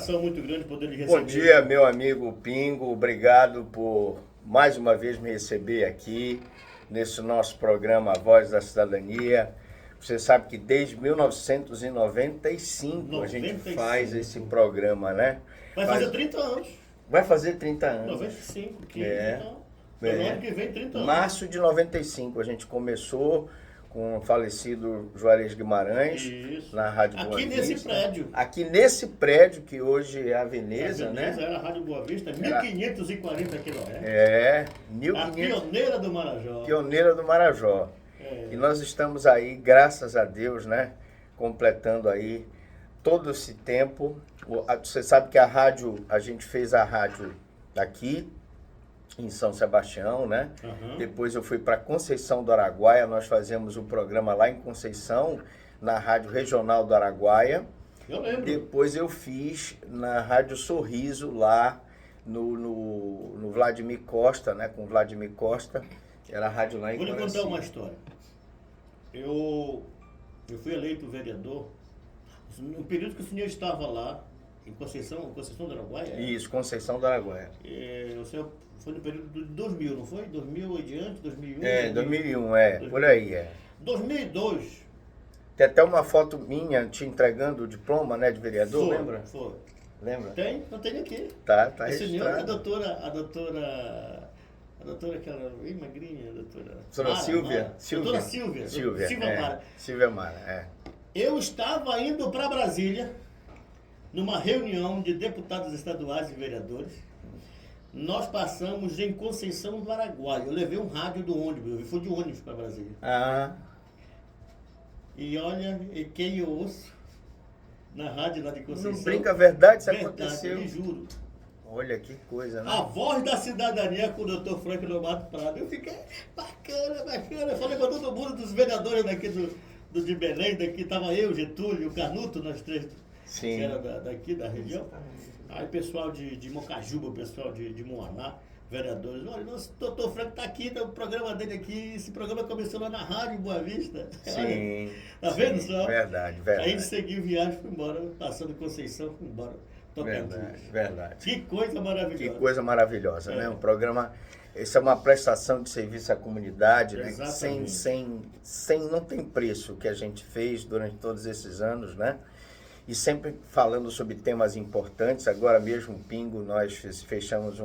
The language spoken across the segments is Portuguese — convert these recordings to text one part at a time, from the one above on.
satisfação muito grande poder lhe receber. Bom dia, meu amigo Pingo. Obrigado por mais uma vez me receber aqui nesse nosso programa A Voz da Cidadania. Você sabe que desde 1995 a gente faz esse programa, né? Vai fazer 30 anos. Vai fazer 30 anos. 95, 15, então. É. No ano que vem, 30 anos. Março de 95 a gente começou com o falecido Juarez Guimarães. Isso. Na Rádio Boa Aqui Vista. nesse prédio. Aqui nesse prédio que hoje é a Veneza, né? Era a Rádio Boa Vista, 1540 quilômetros. É, A pioneira do Marajó. Pioneira do Marajó. É. E nós estamos aí, graças a Deus, né? Completando aí todo esse tempo. Você sabe que a gente fez a rádio aqui em São Sebastião, né? Uhum. Depois eu fui para Conceição do Araguaia, nós fazemos um programa lá em Conceição, na Rádio Regional do Araguaia. Eu lembro. Depois eu fiz na Rádio Sorriso, lá no Vladimir Costa, né? Com o Vladimir Costa, era a rádio lá em Vou lhe Coraci. contar uma história. Eu fui eleito vereador no período que o senhor estava lá, em Conceição do Araguaia. Isso, Conceição do Araguaia. O senhor foi no período de 2000, não foi? 2000 e diante, 2001? É, 2001, por aí, 2002. Tem até uma foto minha te entregando o diploma, né, de vereador, lembra? Foi. Lembra? Tem, eu tenho aqui. Tá A senhora, registrado. a doutora aquela bem magrinha, a doutora... Doutora Silvia. Doutora Silvia. Silvia Mara. Silvia Mara, Eu estava indo para Brasília, numa reunião de deputados estaduais e vereadores. Nós passamos em Conceição do Araguaia. Eu levei um rádio do ônibus, eu fui de ônibus para Brasília. Ah. E olha, e quem eu ouço na rádio lá de Conceição... Não brinca, a verdade, isso Verdade, aconteceu. me juro. Olha que coisa, né? A Voz da Cidadania com o doutor Frank Lobato Prado. Eu fiquei bacana. Eu falei para todo mundo dos vereadores daqui de Belém, daqui estava eu, Getúlio, o Canuto, nós três, Sim. que era daqui da região. Aí pessoal de Mocajuba, pessoal de Moaná, vereadores, olha, nosso doutor Frank está aqui, tá o programa dele aqui, esse programa começou lá na Rádio Boa Vista. Sim. Tá vendo só? Verdade. Aí a gente seguiu viagem, foi embora, passando Conceição, foi embora. Verdade. Que coisa maravilhosa. Que coisa maravilhosa, né? Um programa, isso é uma prestação de serviço à comunidade, né? Não tem preço o que a gente fez durante todos esses anos, né? E sempre falando sobre temas importantes. Agora mesmo, Pingo, nós fechamos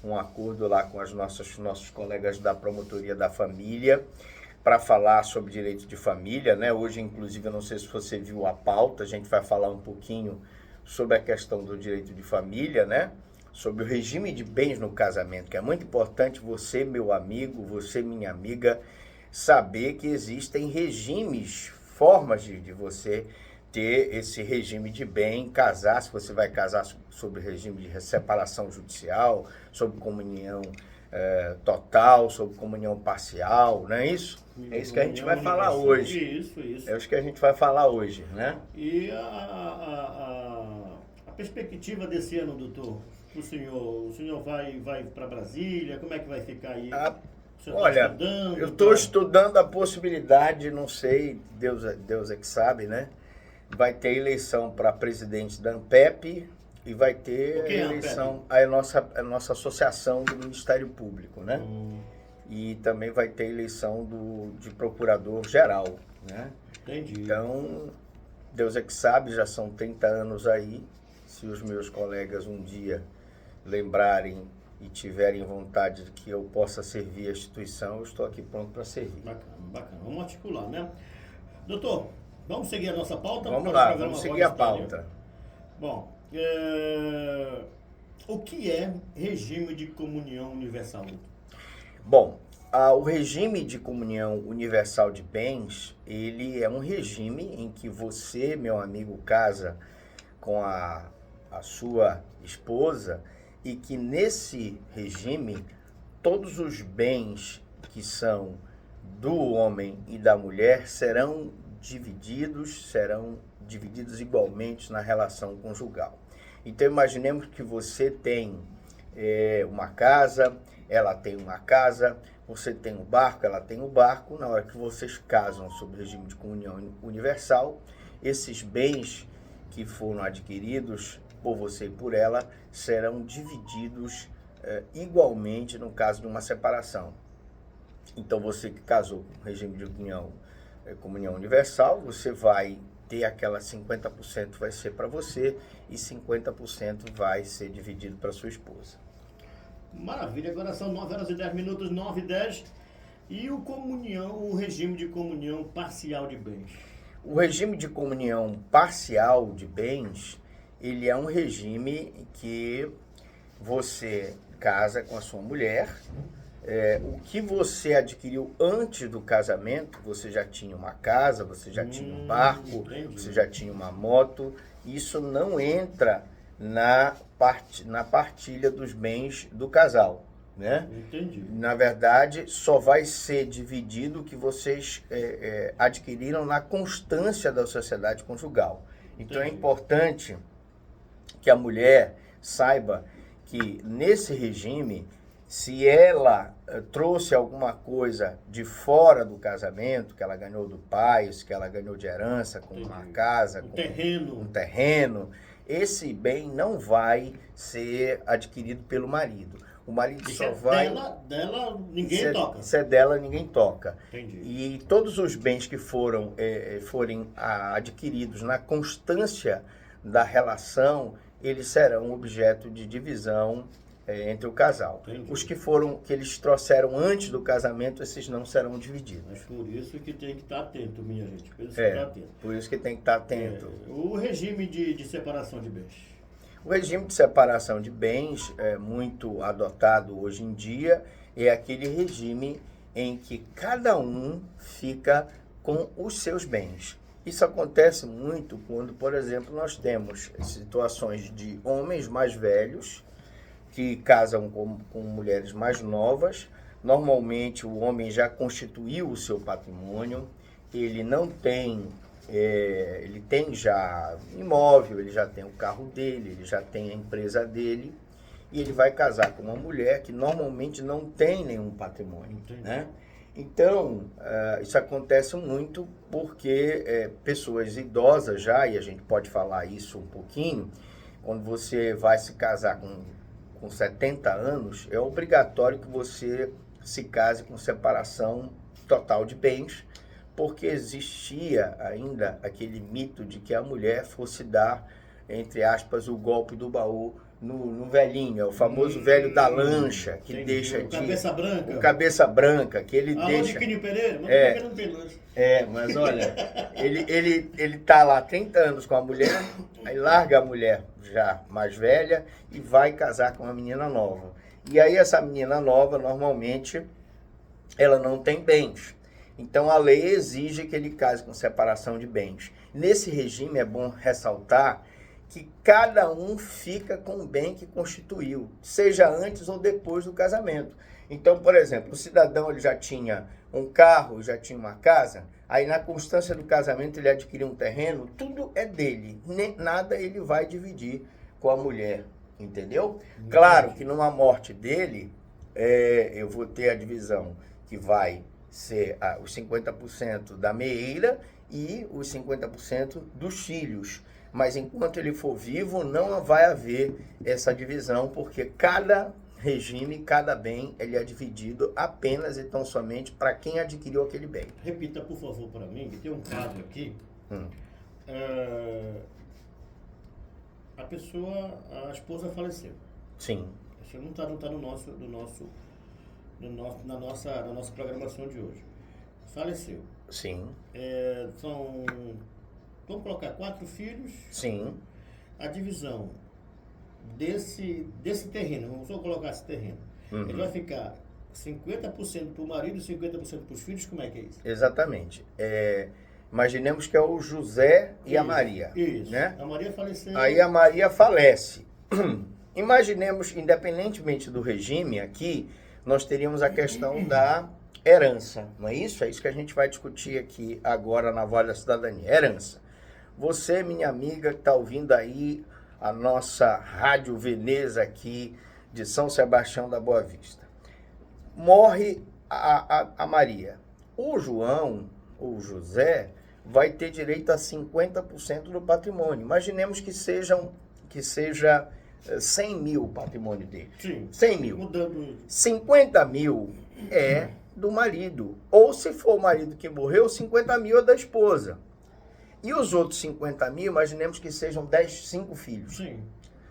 um acordo lá com os nossos colegas da Promotoria da Família para falar sobre direito de família, né? Hoje, inclusive, eu não sei se você viu a pauta, a gente vai falar um pouquinho sobre a questão do direito de família, né? Sobre o regime de bens no casamento, que é muito importante você, meu amigo, você, minha amiga, saber que existem regimes, formas de você ter esse regime de bem, casar, se você vai casar sobre regime de separação judicial, sobre comunhão total, sobre comunhão parcial, não é isso? É isso que a gente vai falar hoje. Isso. É isso que a gente vai falar hoje, né? E a perspectiva desse ano, doutor, o senhor vai para Brasília, como é que vai ficar aí? Olha, eu estou estudando a possibilidade, não sei, Deus é que sabe, né? Vai ter eleição para presidente da ANPEP e vai ter eleição, a nossa associação do Ministério Público, né? E também vai ter eleição de procurador-geral, né? Entendi. Então, Deus é que sabe, já são 30 anos aí. Se os meus colegas um dia lembrarem e tiverem vontade de que eu possa servir a instituição, eu estou aqui pronto para servir. Bacana. Vamos articular, né? Doutor, vamos seguir a nossa pauta? Vamos lá, vamos seguir a pauta. Bom, o que é regime de comunhão universal? Bom, o regime de comunhão universal de bens, ele é um regime em que você, meu amigo, casa com a sua esposa e que nesse regime todos os bens que são do homem e da mulher serão divididos igualmente na relação conjugal. Então imaginemos que você tem uma casa, ela tem uma casa, você tem um barco, ela tem um barco. Na hora que vocês casam sob o regime de comunhão universal, esses bens que foram adquiridos por você e por ela, serão divididos igualmente no caso de uma separação. Então, você que casou com regime de união, comunhão universal, você vai ter aquela 50% vai ser para você e 50% vai ser dividido para sua esposa. Maravilha, agora são 9h10, 9h10. E o regime de comunhão parcial de bens? O regime de comunhão parcial de bens, ele é um regime que você casa com a sua mulher. O que você adquiriu antes do casamento, você já tinha uma casa, você já tinha um barco, entendi. Você já tinha uma moto, isso não entra na partilha dos bens do casal, né? Entendi. Na verdade, só vai ser dividido o que vocês adquiriram na constância da sociedade conjugal. Então, Entendi. É importante que a mulher saiba que nesse regime, se ela trouxe alguma coisa de fora do casamento, que ela ganhou do pai, que ela ganhou de herança, como uma casa, um terreno, esse bem não vai ser adquirido pelo marido. O marido Isso só é vai... dela ninguém toca. Isso é dela, ninguém toca. Entendi. E todos os bens que forem adquiridos na constância da relação, eles serão objeto de divisão entre o casal. Entendi. Os que eles trouxeram antes do casamento, esses não serão divididos. Mas por isso que tem que estar atento, minha gente. Por isso que tem que estar atento. O regime de separação de bens? O regime de separação de bens, muito adotado hoje em dia, é aquele regime em que cada um fica com os seus bens. Isso acontece muito quando, por exemplo, nós temos situações de homens mais velhos que casam com mulheres mais novas. Normalmente o homem já constituiu o seu patrimônio, ele não tem, ele tem já imóvel, ele já tem o carro dele, ele já tem a empresa dele, e ele vai casar com uma mulher que normalmente não tem nenhum patrimônio, né? Então, isso acontece muito porque pessoas idosas já, e a gente pode falar isso um pouquinho, quando você vai se casar com 70 anos, é obrigatório que você se case com separação total de bens, porque existia ainda aquele mito de que a mulher fosse dar, entre aspas, o golpe do baú no velhinho, é o famoso velho da lancha, que entendi. deixa o cabeça branca. O cabeça branca, que ele deixa... De Quinho Pereira, mas não tem lancha. Mas olha, ele tá lá 30 anos com a mulher, aí larga a mulher já mais velha e vai casar com uma menina nova. E aí essa menina nova, normalmente, ela não tem bens. Então a lei exige que ele case com separação de bens. Nesse regime é bom ressaltar que cada um fica com o bem que constituiu, seja antes ou depois do casamento. Então, por exemplo, o cidadão ele já tinha um carro, já tinha uma casa, aí na constância do casamento ele adquiriu um terreno, tudo é dele, nada ele vai dividir com a mulher, entendeu? Claro que numa morte dele, eu vou ter a divisão que vai ser os 50% da meeira e os 50% dos filhos. Mas enquanto ele for vivo, não vai haver essa divisão, porque cada regime, cada bem, ele é dividido apenas e tão somente para quem adquiriu aquele bem. Repita, por favor, para mim, que tem um quadro aqui. A esposa faleceu. Sim. Isso não está na nossa programação de hoje. Faleceu. Sim. Vamos colocar 4 filhos. Sim. A divisão desse terreno, vamos só colocar esse terreno. Ele vai ficar 50% para o marido e 50% para os filhos, como é que é isso? Exatamente. Imaginemos que é o José e a Maria. Isso. Né? A Maria faleceu. Aí a Maria falece. Imaginemos, independentemente do regime aqui, nós teríamos a questão da herança, não é isso? É isso que a gente vai discutir aqui agora na Voz da Cidadania. Herança. Você, minha amiga, que está ouvindo aí a nossa Rádio Veneza aqui de São Sebastião da Boa Vista. Morre a Maria. O João, ou José, vai ter direito a 50% do patrimônio. Imaginemos que que seja 100 mil o patrimônio dele. Sim. 100 mil. Mudando. 50 mil é do marido. Ou se for o marido que morreu, 50 mil é da esposa. E os outros 50 mil, imaginemos que sejam 5 filhos. Sim.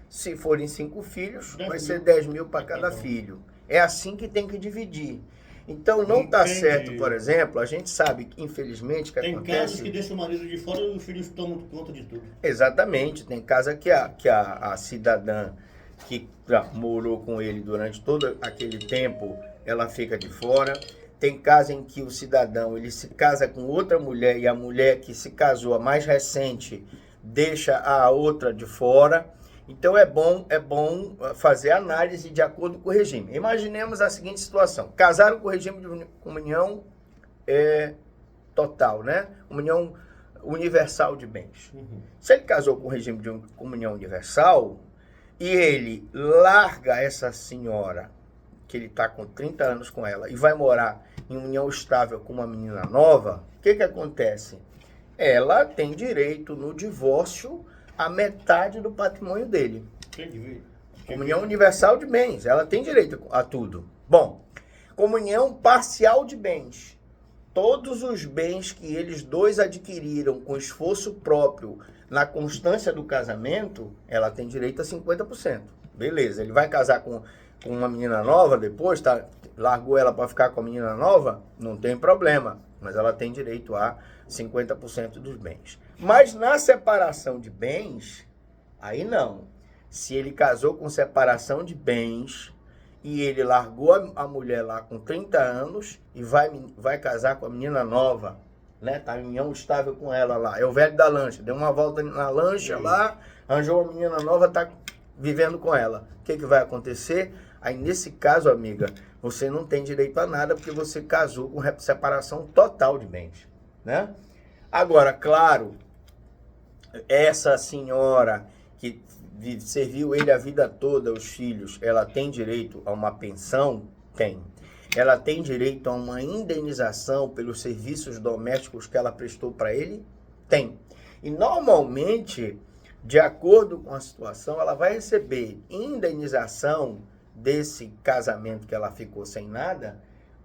Se forem 5 filhos, vai ser 10 10 mil para cada filho. É assim que tem que dividir. Então não está certo, por exemplo, a gente sabe, infelizmente, que tem acontece... casos que deixam o marido de fora e os filhos tomam conta de tudo. Exatamente, tem casa que a cidadã que morou com ele durante todo aquele tempo, ela fica de fora. Tem casa em que o cidadão ele se casa com outra mulher e a mulher que se casou, a mais recente, deixa a outra de fora. Então é bom fazer análise de acordo com o regime. Imaginemos a seguinte situação: casaram com o regime de comunhão total, né? Comunhão universal de bens. Uhum. Se ele casou com o regime de comunhão universal e ele larga essa senhora, que ele está com 30 anos com ela, e vai morar em união estável com uma menina nova, o que acontece? Ela tem direito no divórcio a metade do patrimônio dele. Comunhão universal de bens, ela tem direito a tudo. Bom, comunhão parcial de bens. Todos os bens que eles dois adquiriram com esforço próprio na constância do casamento, ela tem direito a 50%. Beleza, ele vai casar com uma menina nova depois, largou ela para ficar com a menina nova, não tem problema, mas ela tem direito a 50% dos bens. Mas na separação de bens, aí não. Se ele casou com separação de bens e ele largou a mulher lá com 30 anos e vai casar com a menina nova, né? Tá em união estável com ela lá. É o velho da lancha, deu uma volta na lancha lá, arranjou uma menina nova, tá vivendo com ela. O que vai acontecer? Aí nesse caso, amiga, você não tem direito a nada porque você casou com separação total de bens, né? Agora, claro, essa senhora que serviu ele a vida toda, os filhos, ela tem direito a uma pensão? Tem. Ela tem direito a uma indenização pelos serviços domésticos que ela prestou para ele? Tem. E normalmente, de acordo com a situação, ela vai receber indenização desse casamento que ela ficou sem nada.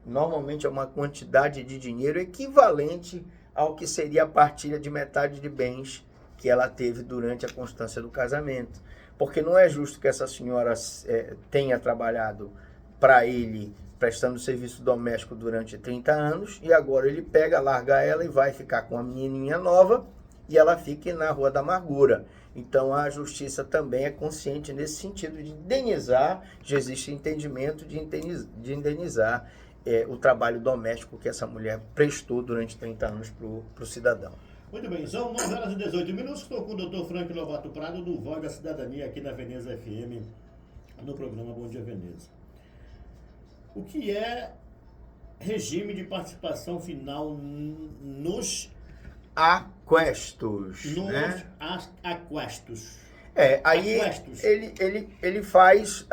Normalmente é uma quantidade de dinheiro equivalente ao que seria a partilha de metade de bens que ela teve durante a constância do casamento. Porque não é justo que essa senhora tenha trabalhado para ele, prestando serviço doméstico durante 30 anos, e agora ele pega, larga ela e vai ficar com a menininha nova, e ela fique na Rua da Amargura. Então a justiça também é consciente nesse sentido de indenizar, já existe entendimento de indenizar o trabalho doméstico que essa mulher prestou durante 30 anos para o cidadão. Muito bem, são 9 horas e 18 minutos. Estou com o Dr. Frank Lobato Prado, do Voz da Cidadania, aqui na Veneza FM, no programa Bom Dia Veneza. O que é regime de participação final nos aquestos? Nos né? aquestos. Aí aquestos. Ele faz,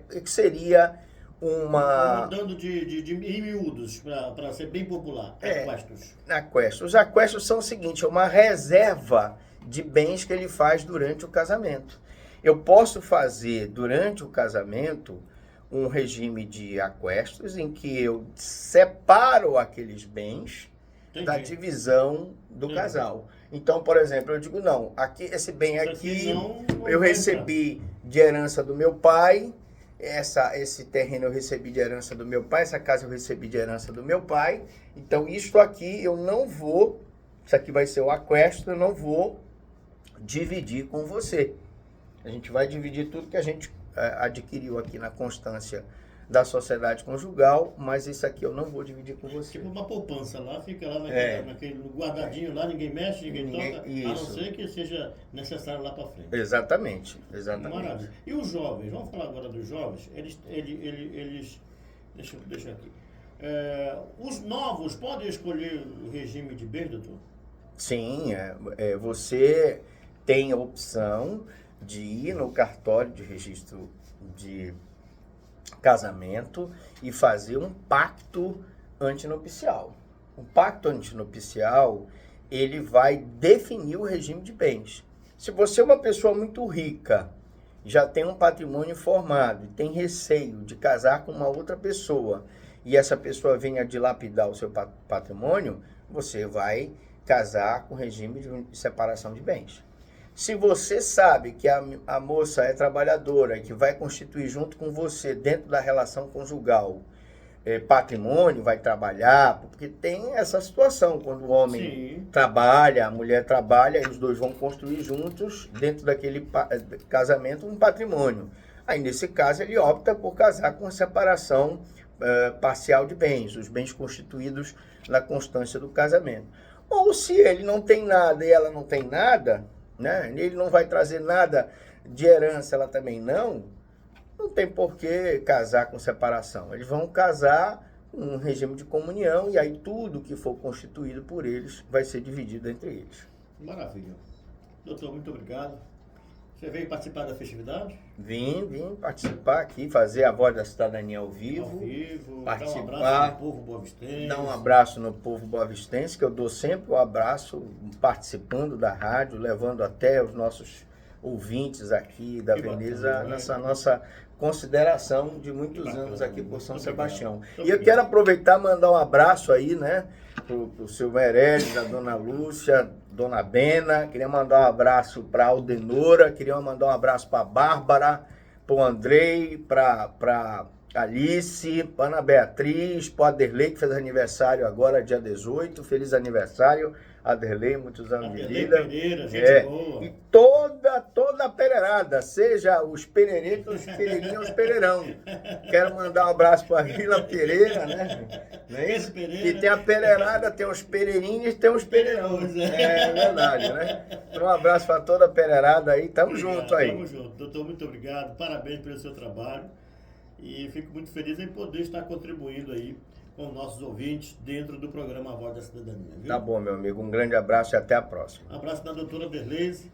que seria uma... Mudando em miúdos, para ser bem popular. Aquestos. Aquestos. Os aquestos são o seguinte, é uma reserva de bens que ele faz durante o casamento. Eu posso fazer, durante o casamento, um regime de aquestos em que eu separo aqueles bens da divisão do casal. Então, por exemplo, eu digo, não, esse bem aqui eu recebi de herança do meu pai, esse terreno eu recebi de herança do meu pai, essa casa eu recebi de herança do meu pai, então isto aqui eu não vou, isso aqui vai ser o aquesto, eu não vou dividir com você. A gente vai dividir tudo que a gente adquiriu aqui na constância da sociedade conjugal, mas isso aqui eu não vou dividir com você. Tipo uma poupança lá, fica lá naquele guardadinho lá, ninguém mexe, ninguém toca, isso. A não ser que seja necessário lá para frente. Exatamente. Maravilha. E os jovens, vamos falar agora dos jovens, eles deixa aqui. Os novos podem escolher o regime de bens, doutor? Sim, você tem a opção de ir no cartório de registro de casamento e fazer um pacto antinupcial. O pacto antinupcial, ele vai definir o regime de bens. Se você é uma pessoa muito rica, já tem um patrimônio formado e tem receio de casar com uma outra pessoa e essa pessoa venha dilapidar o seu patrimônio, você vai casar com regime de separação de bens. Se você sabe que a moça é trabalhadora, que vai constituir junto com você dentro da relação conjugal patrimônio, vai trabalhar, porque tem essa situação, quando o homem trabalha, a mulher trabalha, e os dois vão construir juntos, dentro daquele casamento, um patrimônio. Aí, nesse caso, ele opta por casar com a separação parcial de bens, os bens constituídos na constância do casamento. Ou se ele não tem nada e ela não tem nada, né? Ele não vai trazer nada de herança, ela também não tem por que casar com separação. Eles vão casar com um regime de comunhão e aí tudo que for constituído por eles vai ser dividido entre eles. Maravilha. Doutor, muito obrigado. Você veio participar da festividade? Vim participar aqui, fazer a Voz da Cidadania ao vivo. Participar, dar um abraço no povo boavistense. Dar um abraço no povo boavistense, que eu dou sempre o abraço, participando da rádio, levando até os nossos ouvintes aqui da Veneza, nessa nossa consideração de muitos anos aqui por São Sebastião. E eu quero aproveitar e mandar um abraço aí, né, pro seu Meirelles, a dona Lúcia, dona Bena, queria mandar um abraço para Aldenora, queria mandar um abraço para Bárbara, para o Andrei, para Alice, para Ana Beatriz, para o Aderlei, que fez aniversário agora, dia 18, feliz aniversário, Aderlei, muitos anos de vida. Pereira, gente boa. E toda a pereirada, seja os pereiretos, os pereirinhos, os pereirão. Quero mandar um abraço para a Vila Pereira, né? Não é isso? E tem a pereirada, tem os pereirinhos, tem os pereirão. É verdade, né? Então, um abraço para toda a pereirada aí, tamo junto aí. Tamo junto. Doutor, muito obrigado, parabéns pelo seu trabalho. E fico muito feliz em poder estar contribuindo aí com nossos ouvintes dentro do programa A Voz da Cidadania. Viu? Tá bom, meu amigo. Um grande abraço e até a próxima. Um abraço da doutora Berleise.